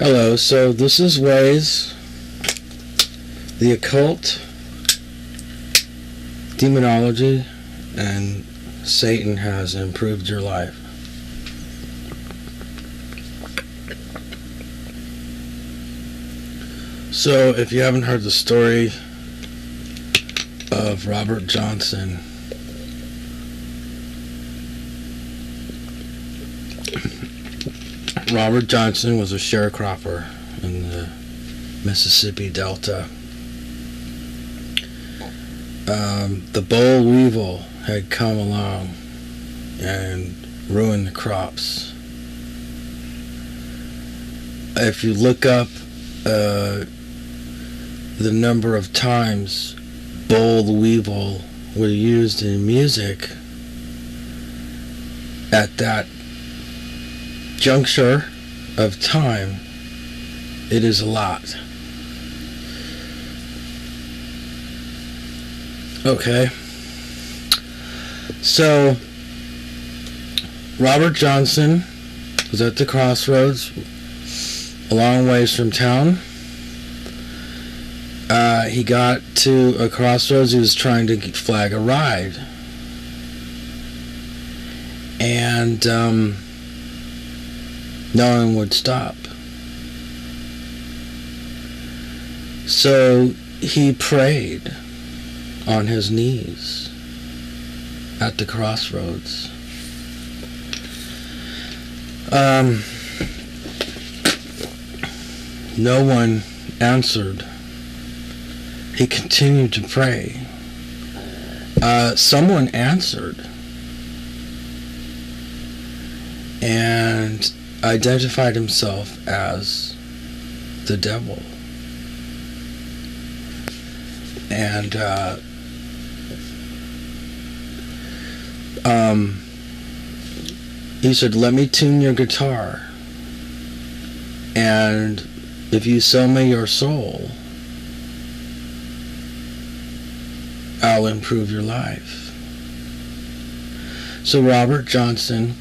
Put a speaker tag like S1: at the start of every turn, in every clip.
S1: Hello, so this is ways the occult, demonology, and Satan has improved your life. So, if you haven't heard the story of Robert Johnson, Robert Johnson was a sharecropper in the Mississippi Delta. The boll weevil had come along and ruined the crops. If you look up the number of times boll weevil were used in music at that juncture of time, it is a lot. Okay, so Robert Johnson was at the crossroads a long ways from town. He got to a crossroads. He was trying to flag a ride, and no one would stop. So he prayed on his knees at the crossroads. No one answered. He continued to pray. Someone answered and identified himself as the devil. And he said, "Let me tune your guitar, and if you sell me your soul, I'll improve your life." So Robert Johnson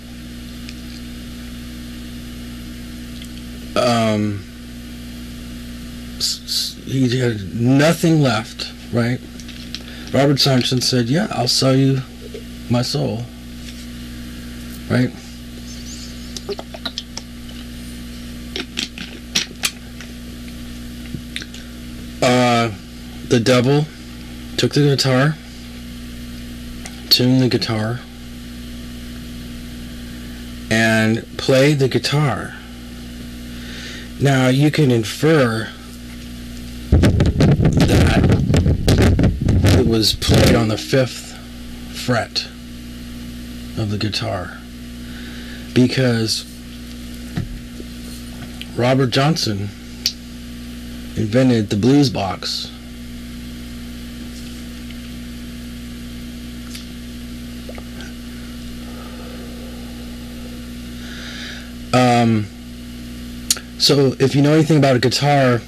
S1: he had nothing left, right? Robert Johnson said, "Yeah, I'll sell you my soul," right? The devil took the guitar, tuned the guitar, and played the guitar. Now you can infer that it was played on the 5th fret of the guitar, because Robert Johnson invented the blues box. So if you know anything about a guitar,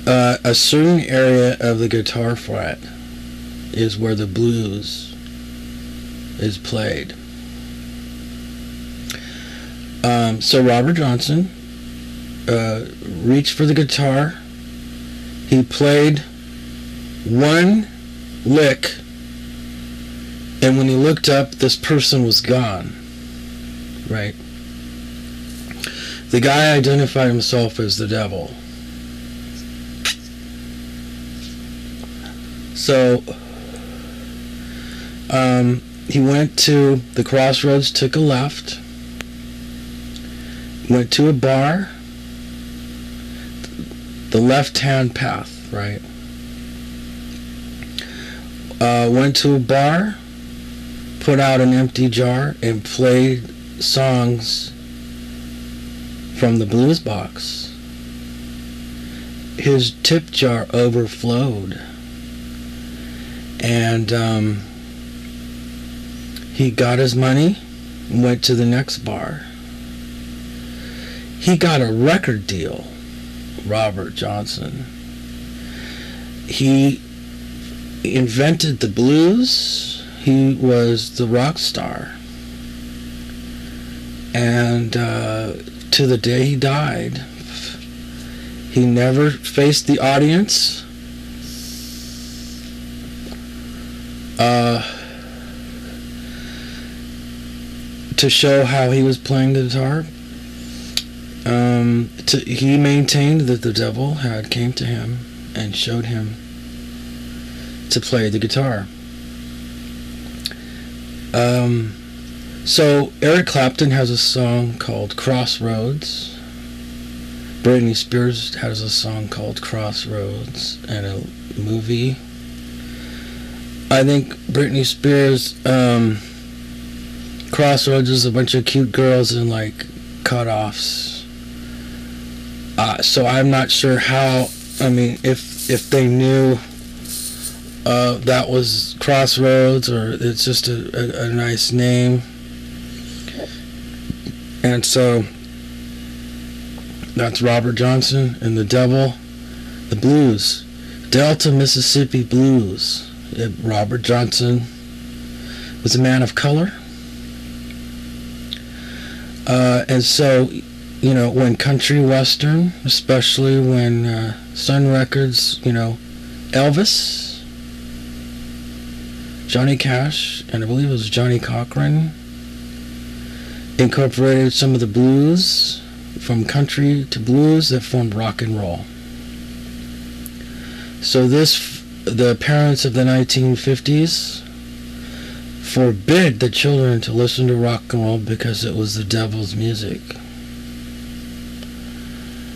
S1: a certain area of the guitar fret is where the blues is played. So Robert Johnson reached for the guitar. He played one lick, and when he looked up, this person was gone, right? The guy identified himself as the devil. So he went to the crossroads, took a left, went to a bar, the left-hand path, right? Went to a bar, put out an empty jar, and played songs from the blues box. His tip jar overflowed, and he got his money and went to the next bar. He got a record deal, Robert Johnson. He invented the blues. He was the rock star, and to the day he died, he never faced the audience. To show how he was playing the guitar. He maintained that the devil had came to him and showed him to play the guitar. So Eric Clapton has a song called Crossroads. Britney Spears has a song called Crossroads, and a movie. I think Britney Spears, Crossroads is a bunch of cute girls in like cutoffs. So I'm not sure how. I mean, if they knew that was Crossroads, or it's just a nice name. And so that's Robert Johnson and the Devil, the Blues, Delta Mississippi Blues. Robert Johnson was a man of color. And so, you know, when country western, especially when Sun Records, you know, Elvis, Johnny Cash, and I believe it was Johnny Cochran, incorporated some of the blues from country to blues that formed rock and roll. So the parents of the 1950s forbid the children to listen to rock and roll because it was the devil's music.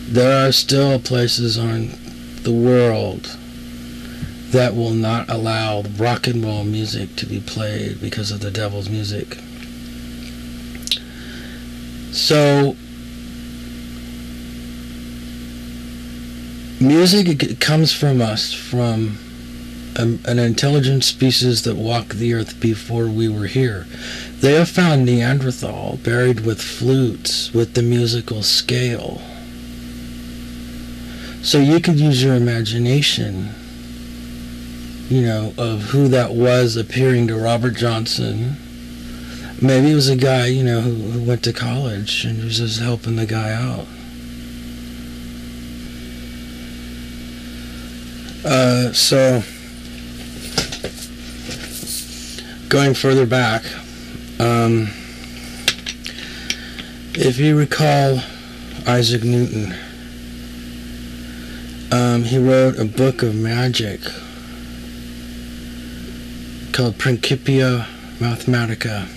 S1: There are still places on the world that will not allow rock and roll music to be played because of the devil's music. So music comes from us, from an intelligent species that walked the earth before we were here. They have found Neanderthal buried with flutes with the musical scale. So you could use your imagination, you know, of who that was appearing to Robert Johnson. Maybe it was a guy, you know, who went to college and was just helping the guy out. So going further back, if you recall Isaac Newton, he wrote a book of magic called Principia Mathematica.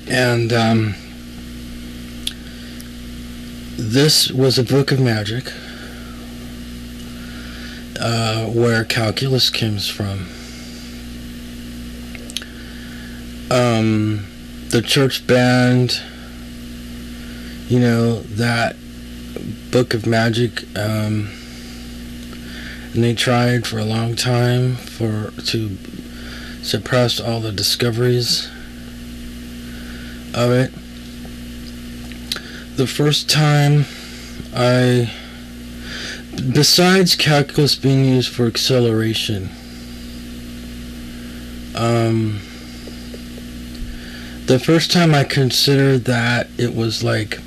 S1: And this was a book of magic where calculus comes from. The church banned, you know, that book of magic, and they tried for a long time to suppress all the discoveries of it. The first time besides calculus being used for acceleration, the first time I considered that it was like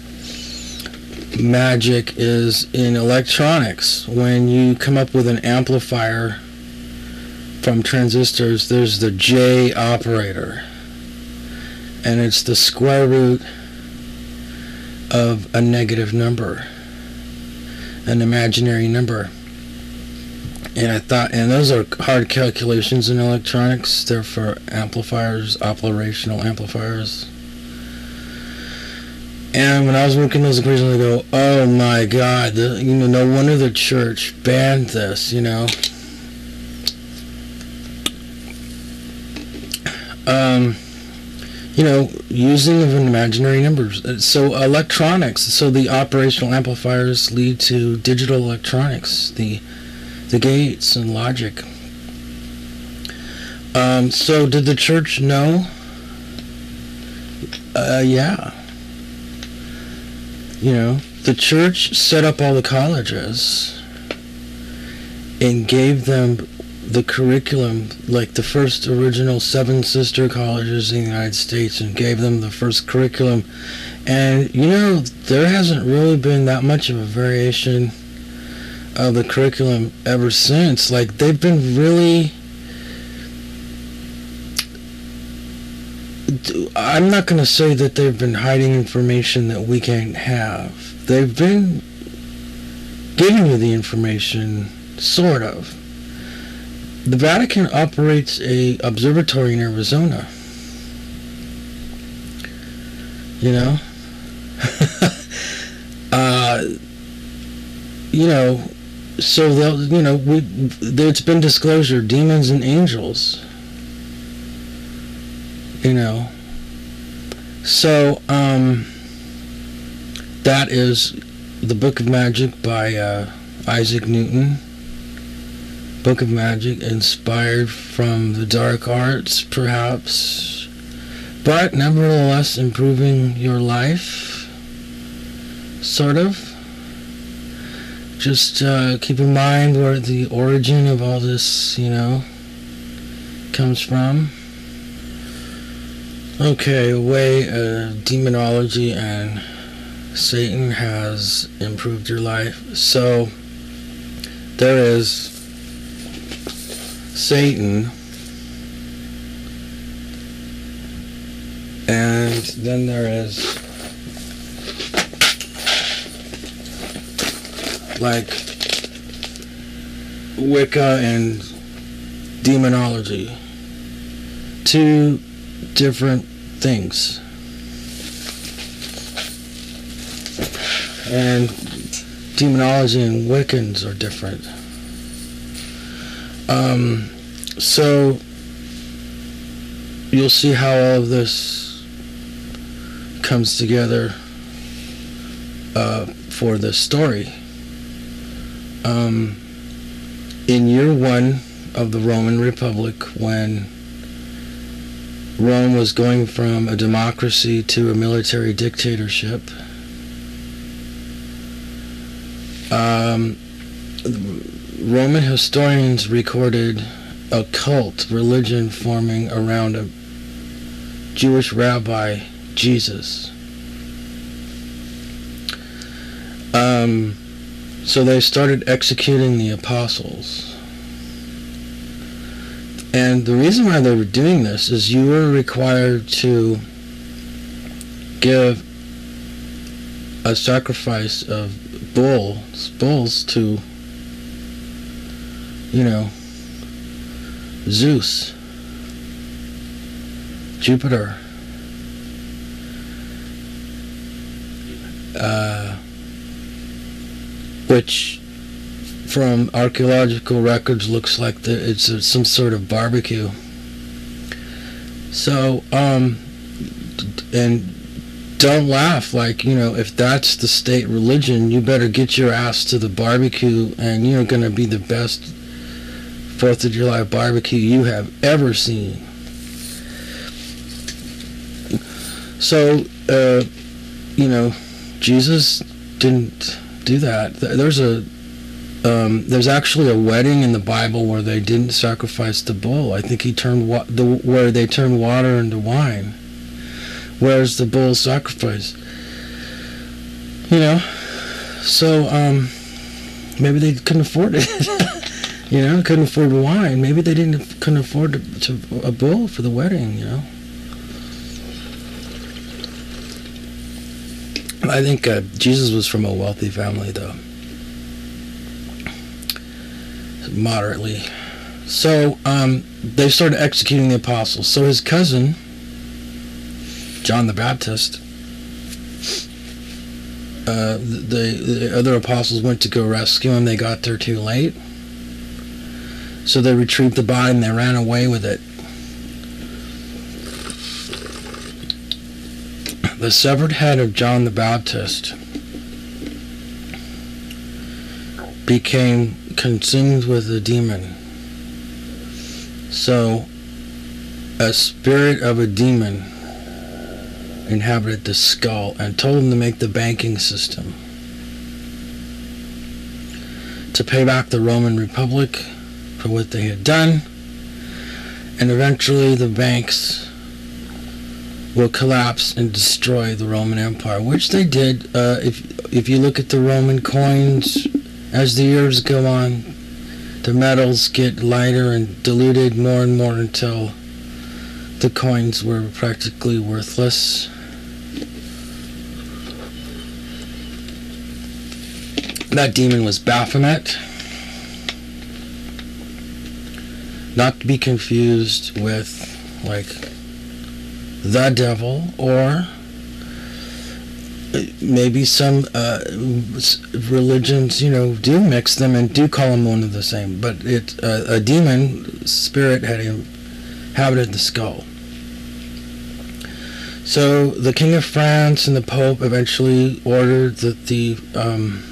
S1: magic is in electronics. When you come up with an amplifier from transistors, there's the J operator, and it's the square root of a negative number, an imaginary number. And I thought, and those are hard calculations in electronics. They're for amplifiers, operational amplifiers. And when I was working those equations, I go, oh my God, you know, no wonder the church banned this, you know. You know, using of imaginary numbers. So electronics, so the operational amplifiers lead to digital electronics, the gates and logic. So did the church know? Yeah. You know, the church set up all the colleges and gave them the curriculum, like the first original 7 sister colleges in the United States, and gave them the first curriculum. And, you know, there hasn't really been that much of a variation of the curriculum ever since. Like, they've been really... I'm not going to say that they've been hiding information that we can't have. They've been giving you the information, sort of. The Vatican operates a observatory in Arizona. You know? You know, so they'll, you know, it's been disclosure, demons and angels. You know. So, that is the Book of Magic by Isaac Newton. Book of Magic, inspired from the dark arts, perhaps, but nevertheless improving your life, sort of. Just keep in mind where the origin of all this, you know, comes from. Okay, a way demonology and Satan has improved your life. So, there is Satan, and then there is like Wicca and Demonology. 2 different things. And Demonology and Wiccans are different. So you'll see how all of this comes together for this story. In year 1 of the Roman Republic, when Rome was going from a democracy to a military dictatorship, Roman historians recorded a cult religion forming around a Jewish rabbi, Jesus. So they started executing the apostles. And the reason why they were doing this is you were required to give a sacrifice of bulls to, you know, Zeus, Jupiter, which from archaeological records looks like it's some sort of barbecue. So, and don't laugh, like, you know, if that's the state religion, you better get your ass to the barbecue, and you're going to be the best 4th of July barbecue you have ever seen. So, you know, Jesus didn't do that. There's actually a wedding in the Bible where they didn't sacrifice the bull. I think he turned where they turned water into wine. Where's the bull sacrifice? You know, so maybe they couldn't afford it. You know, couldn't afford wine. Maybe they couldn't afford a bull for the wedding. You know, I think Jesus was from a wealthy family, though, moderately. So they started executing the apostles. So his cousin, John the Baptist, the other apostles went to go rescue him. They got there too late. So they retrieved the body and they ran away with it. The severed head of John the Baptist became consumed with a demon. So a spirit of a demon inhabited the skull and told him to make the banking system to pay back the Roman Republic for what they had done, and eventually the banks will collapse and destroy the Roman Empire, which they did. If you look at the Roman coins, as the years go on, the metals get lighter and diluted more and more until the coins were practically worthless. That demon was Baphomet, not to be confused with like the devil, or maybe some religions, do mix them and do call them one and the same. But a demon spirit had inhabited the skull. So the King of France and the Pope eventually ordered that the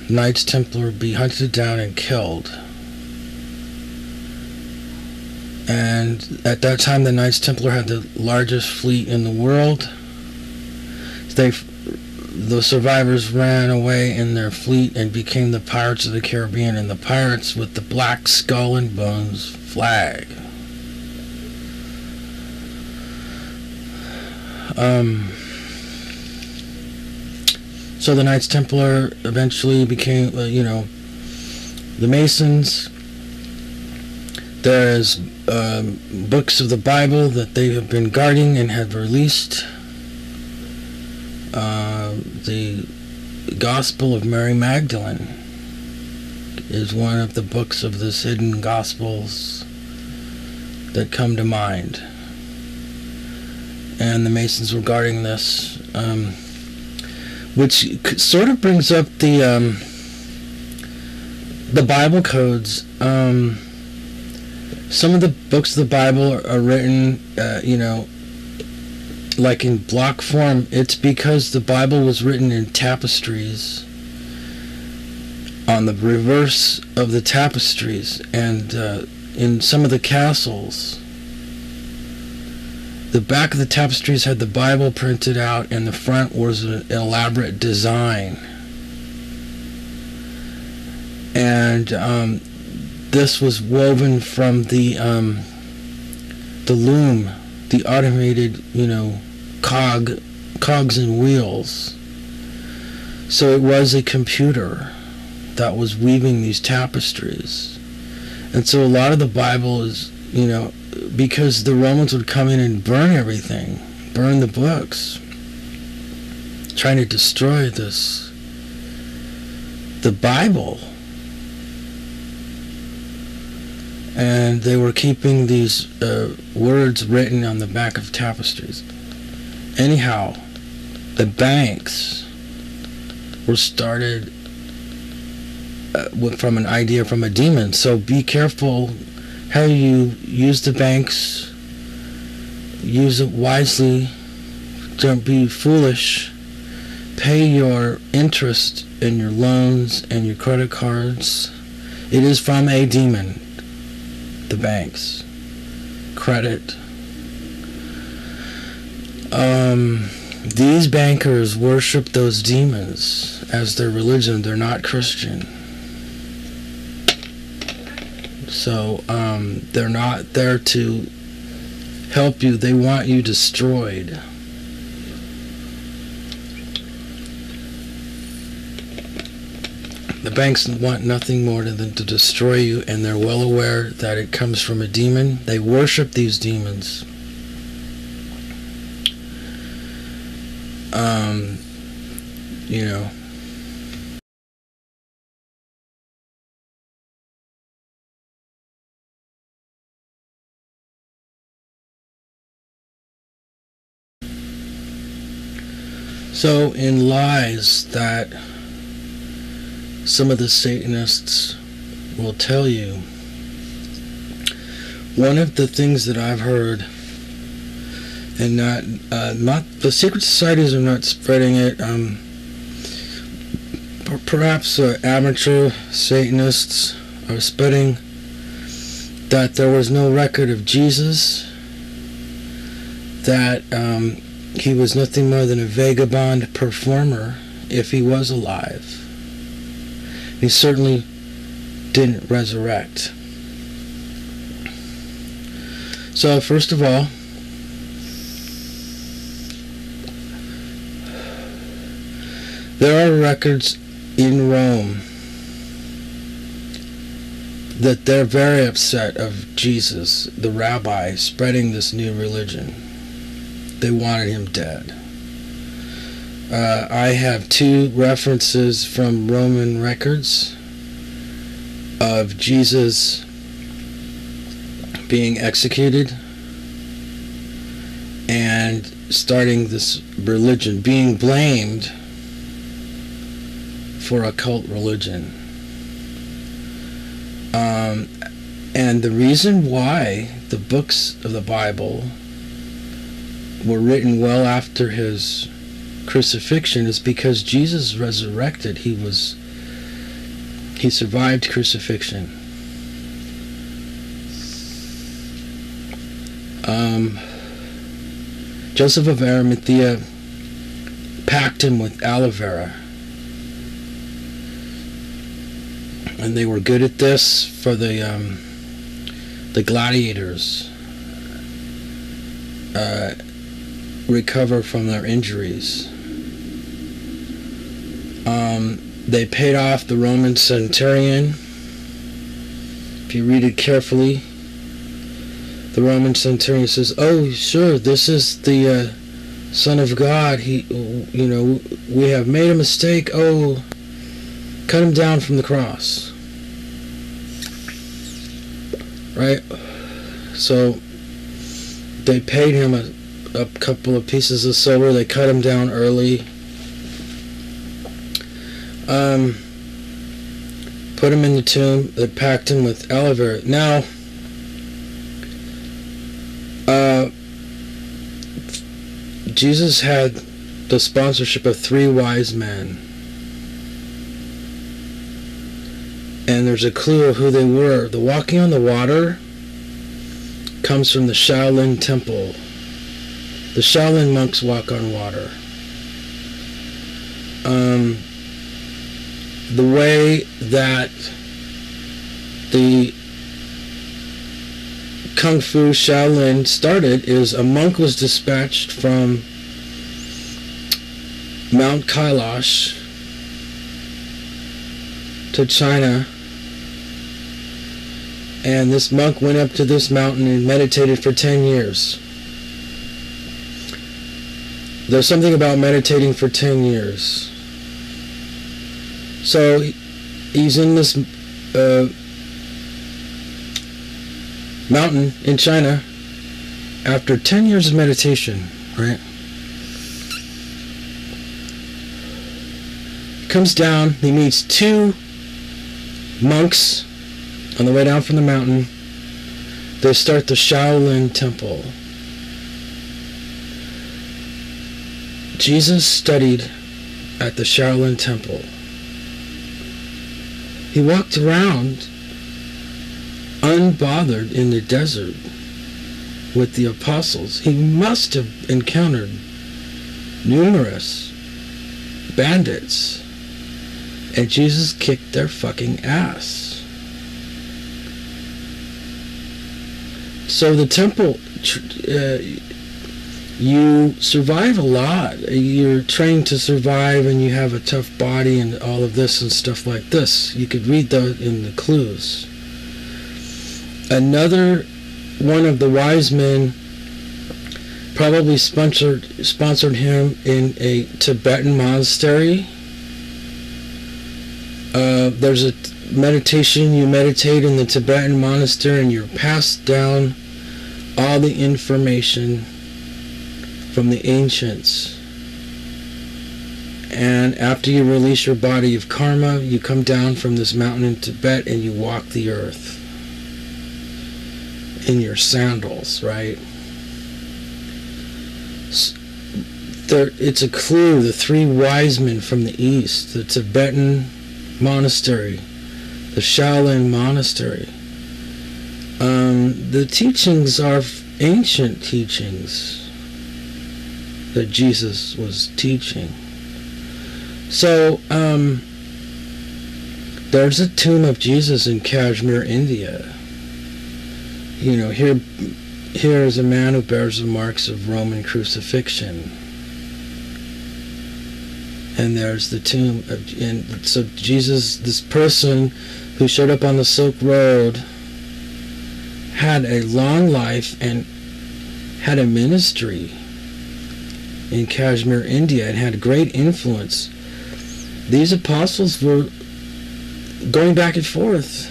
S1: Knights Templar be hunted down and killed. And at that time, the Knights Templar had the largest fleet in the world. The survivors ran away in their fleet and became the Pirates of the Caribbean, and the pirates with the black skull and bones flag. So the Knights Templar eventually became, the Masons. There's books of the Bible that they have been guarding and have released. The Gospel of Mary Magdalene is one of the books of this hidden Gospels that come to mind. And the Masons were guarding this, which sort of brings up the Bible codes. Some of the books of the Bible are written, like in block form. It's because the Bible was written in tapestries, on the reverse of the tapestries, and in some of the castles, the back of the tapestries had the Bible printed out, and the front was an elaborate design. And this was woven from the loom, the automated, cogs and wheels. So it was a computer that was weaving these tapestries. And so a lot of the Bible is, because the Romans would come in and burn everything, burn the books, trying to destroy the Bible. And they were keeping these words written on the back of tapestries. Anyhow, the banks were started from an idea from a demon. So be careful how you use the banks. Use it wisely. Don't be foolish. Pay your interest in your loans and your credit cards. It is from a demon. The banks, credit. These bankers worship those demons as their religion. They're not Christian. So they're not there to help you. They want you destroyed. The banks want nothing more than to destroy you, and they're well aware that it comes from a demon. They worship these demons. So in lies that some of the Satanists will tell you, one of the things that I've heard, and not the secret societies are not spreading it, perhaps amateur Satanists are spreading that there was no record of Jesus, that he was nothing more than a vagabond performer if he was alive. He certainly didn't resurrect. So, first of all, there are records in Rome that they're very upset of Jesus, the rabbi, spreading this new religion. They wanted him dead. I have 2 references from Roman records of Jesus being executed and starting this religion, being blamed for a cult religion. And the reason why the books of the Bible were written well after his crucifixion is because Jesus resurrected. He survived crucifixion. Joseph of Arimathea packed him with aloe vera. And they were good at this for the gladiators recover from their injuries. They paid off the Roman centurion. If you read it carefully, the Roman centurion says, "Oh, sure, this is the Son of God. We have made a mistake. Oh, cut him down from the cross." Right? So they paid him a couple of pieces of silver. They cut him down early. Put him in the tomb. They packed him with aloe vera. Now, Jesus had the sponsorship of 3 wise men. And there's a clue of who they were. The walking on the water comes from the Shaolin Temple. The Shaolin monks walk on water. The way that the Kung Fu Shaolin started is a monk was dispatched from Mount Kailash to China, and this monk went up to this mountain and meditated for 10 years. There's something about meditating for 10 years. So he's in this mountain in China after 10 years of meditation, right? He comes down, he meets 2 monks on the way down from the mountain. They start the Shaolin Temple. Jesus studied at the Shaolin Temple. He walked around unbothered in the desert with the apostles. He must have encountered numerous bandits, and Jesus kicked their fucking ass. So the temple, you survive a lot. You're trained to survive, and you have a tough body and all of this and stuff like this. You could read that in the clues. Another one of the wise men probably sponsored him in a Tibetan monastery. There's a meditation. You meditate in the Tibetan monastery, and you're passed down all the information from the ancients. And after you release your body of karma, you come down from this mountain in Tibet and you walk the earth in your sandals, right? It's a clue. The 3 wise men from the east, the Tibetan monastery, the Shaolin monastery. The teachings are ancient teachings that Jesus was teaching. So, there's a tomb of Jesus in Kashmir, India. You know, here here is a man who bears the marks of Roman crucifixion. And there's the tomb. And so Jesus, this person who showed up on the Silk Road, had a long life and had a ministry in Kashmir, India, and had great influence. These apostles were going back and forth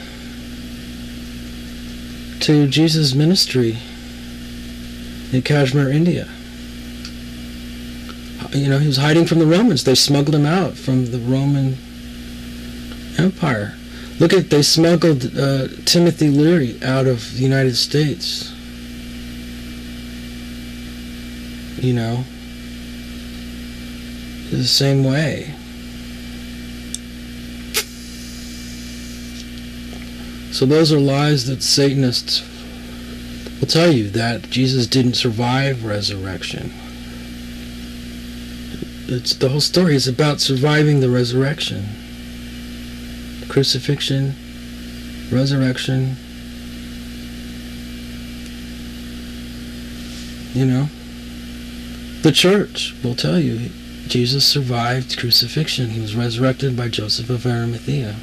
S1: to Jesus' ministry in Kashmir, India. You know, he was hiding from the Romans. They smuggled him out from the Roman Empire. Look at, they smuggled Timothy Leary out of the United States. You know, the same way. So those are lies that Satanists will tell you, that Jesus didn't survive resurrection. It's, the whole story is about surviving the resurrection. Crucifixion, resurrection. You know, the church will tell you Jesus survived crucifixion. He was resurrected by Joseph of Arimathea.